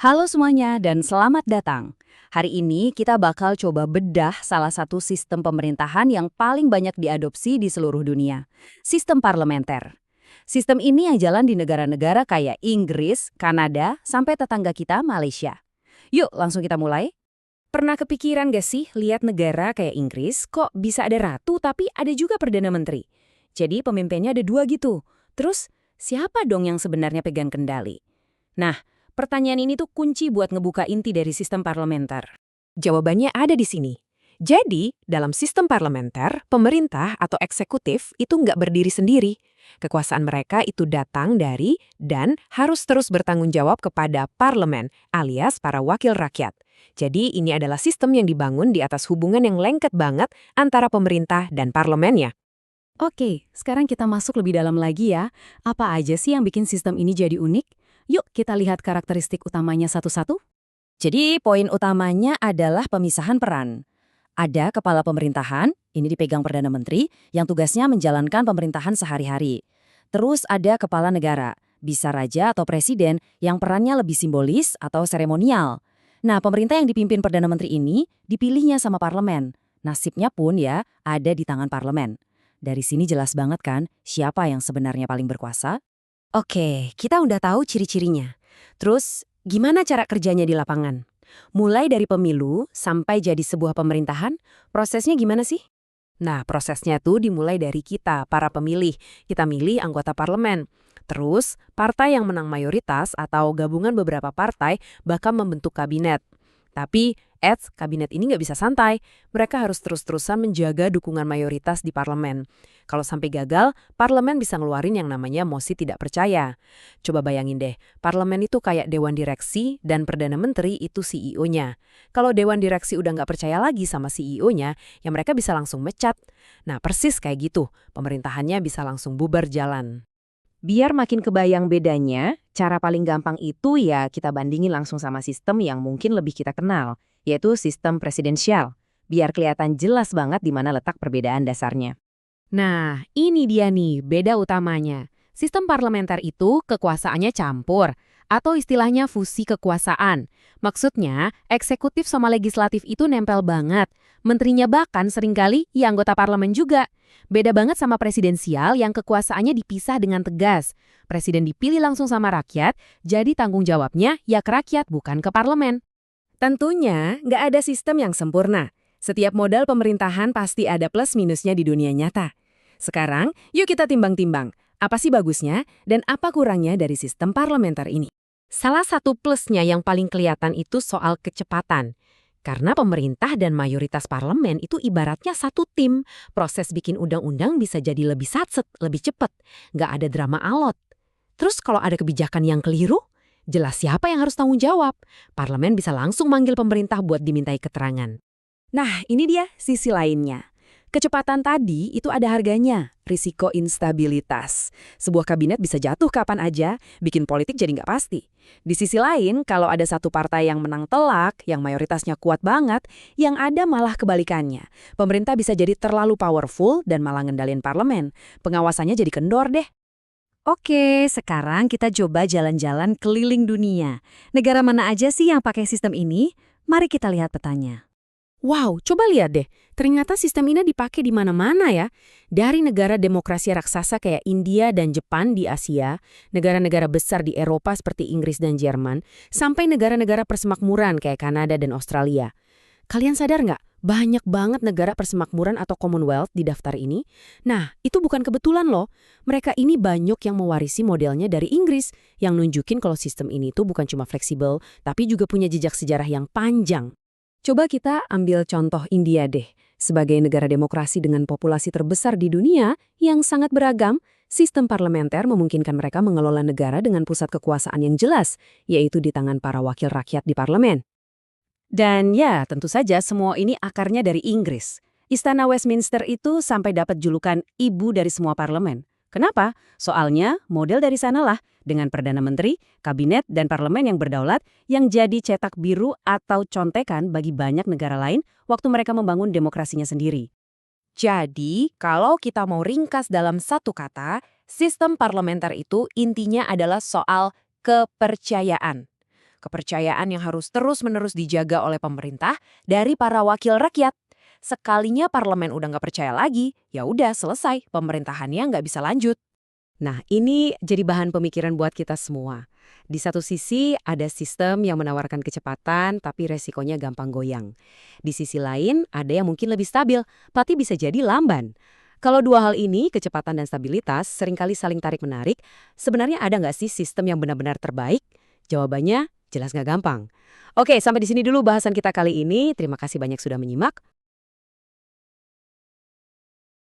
Halo semuanya dan selamat datang. Hari ini kita bakal coba bedah salah satu sistem pemerintahan yang paling banyak diadopsi di seluruh dunia. Sistem parlementer. Sistem ini yang jalan di negara-negara kayak Inggris, Kanada, sampai tetangga kita Malaysia. Yuk langsung kita mulai. Pernah kepikiran gak sih lihat negara kayak Inggris kok bisa ada ratu tapi ada juga perdana menteri? Jadi pemimpinnya ada dua gitu. Terus siapa dong yang sebenarnya pegang kendali? Nah, pertanyaan ini tuh kunci buat ngebuka inti dari sistem parlementer. Jawabannya ada di sini. Jadi, dalam sistem parlementer, pemerintah atau eksekutif itu nggak berdiri sendiri. Kekuasaan mereka itu datang dari dan harus terus bertanggung jawab kepada parlemen, alias para wakil rakyat. Jadi, ini adalah sistem yang dibangun di atas hubungan yang lengket banget antara pemerintah dan parlemennya. Oke, sekarang kita masuk lebih dalam lagi ya. Apa aja sih yang bikin sistem ini jadi unik? Yuk kita lihat karakteristik utamanya satu-satu. Jadi poin utamanya adalah pemisahan peran. Ada kepala pemerintahan, ini dipegang Perdana Menteri, yang tugasnya menjalankan pemerintahan sehari-hari. Terus ada kepala negara, bisa raja atau presiden, yang perannya lebih simbolis atau seremonial. Nah, pemerintah yang dipimpin Perdana Menteri ini dipilihnya sama parlemen. Nasibnya pun ya ada di tangan parlemen. Dari sini jelas banget kan siapa yang sebenarnya paling berkuasa? Oke, kita udah tahu ciri-cirinya. Terus, gimana cara kerjanya di lapangan? Mulai dari pemilu sampai jadi sebuah pemerintahan, prosesnya gimana sih? Nah, prosesnya tuh dimulai dari kita, para pemilih. Kita milih anggota parlemen. Terus, partai yang menang mayoritas atau gabungan beberapa partai bakal membentuk kabinet. Tapi, kabinet ini nggak bisa santai. Mereka harus terus-terusan menjaga dukungan mayoritas di parlemen. Kalau sampai gagal, parlemen bisa ngeluarin yang namanya mosi tidak percaya. Coba bayangin deh, parlemen itu kayak dewan direksi dan Perdana Menteri itu CEO-nya. Kalau dewan direksi udah nggak percaya lagi sama CEO-nya, ya mereka bisa langsung mecat. Nah, persis kayak gitu, pemerintahannya bisa langsung bubar jalan. Biar makin kebayang bedanya, cara paling gampang itu ya kita bandingin langsung sama sistem yang mungkin lebih kita kenal, yaitu sistem presidensial. Biar kelihatan jelas banget di mana letak perbedaan dasarnya. Nah, ini dia nih beda utamanya. Sistem parlementer itu kekuasaannya campur, atau istilahnya fusi kekuasaan. Maksudnya, eksekutif sama legislatif itu nempel banget. Menterinya bahkan seringkali ya anggota parlemen juga. Beda banget sama presidensial yang kekuasaannya dipisah dengan tegas. Presiden dipilih langsung sama rakyat, jadi tanggung jawabnya ya ke rakyat bukan ke parlemen. Tentunya, nggak ada sistem yang sempurna. Setiap modal pemerintahan pasti ada plus minusnya di dunia nyata. Sekarang, yuk kita timbang-timbang. Apa sih bagusnya dan apa kurangnya dari sistem parlementer ini? Salah satu plusnya yang paling kelihatan itu soal kecepatan. Karena pemerintah dan mayoritas parlemen itu ibaratnya satu tim. Proses bikin undang-undang bisa jadi lebih satset, lebih cepat. Nggak ada drama alot. Terus kalau ada kebijakan yang keliru, jelas siapa yang harus tanggung jawab. Parlemen bisa langsung manggil pemerintah buat dimintai keterangan. Nah, ini dia sisi lainnya. Kecepatan tadi itu ada harganya, risiko instabilitas. Sebuah kabinet bisa jatuh kapan aja, bikin politik jadi nggak pasti. Di sisi lain, kalau ada satu partai yang menang telak, yang mayoritasnya kuat banget, yang ada malah kebalikannya. Pemerintah bisa jadi terlalu powerful dan malah ngendalin parlemen. Pengawasannya jadi kendor deh. Oke, sekarang kita coba jalan-jalan keliling dunia. Negara mana aja sih yang pakai sistem ini? Mari kita lihat petanya. Wow, coba lihat deh. Ternyata sistem ini dipakai di mana-mana ya. Dari negara demokrasi raksasa kayak India dan Jepang di Asia, negara-negara besar di Eropa seperti Inggris dan Jerman, sampai negara-negara persemakmuran kayak Kanada dan Australia. Kalian sadar nggak? Banyak banget negara persemakmuran atau Commonwealth di daftar ini. Nah, itu bukan kebetulan loh. Mereka ini banyak yang mewarisi modelnya dari Inggris, yang nunjukin kalau sistem ini tuh bukan cuma fleksibel, tapi juga punya jejak sejarah yang panjang. Coba kita ambil contoh India deh. Sebagai negara demokrasi dengan populasi terbesar di dunia yang sangat beragam, sistem parlementer memungkinkan mereka mengelola negara dengan pusat kekuasaan yang jelas, yaitu di tangan para wakil rakyat di parlemen. Dan ya, tentu saja semua ini akarnya dari Inggris. Istana Westminster itu sampai dapat julukan ibu dari semua parlemen. Kenapa? Soalnya model dari sanalah dengan Perdana Menteri, Kabinet, dan Parlemen yang berdaulat yang jadi cetak biru atau contekan bagi banyak negara lain waktu mereka membangun demokrasinya sendiri. Jadi, kalau kita mau ringkas dalam satu kata, sistem parlementer itu intinya adalah soal kepercayaan. kepercayaan yang harus terus-menerus dijaga oleh pemerintah dari para wakil rakyat. Sekalinya parlemen udah nggak percaya lagi, ya udah selesai, pemerintahannya nggak bisa lanjut. Nah, ini jadi bahan pemikiran buat kita semua. Di satu sisi, ada sistem yang menawarkan kecepatan, tapi resikonya gampang goyang. Di sisi lain, ada yang mungkin lebih stabil, tapi bisa jadi lamban. Kalau dua hal ini, kecepatan dan stabilitas, seringkali saling tarik-menarik, sebenarnya ada nggak sih sistem yang benar-benar terbaik? Jawabannya, jelas nggak gampang. Oke, sampai di sini dulu bahasan kita kali ini. Terima kasih banyak sudah menyimak.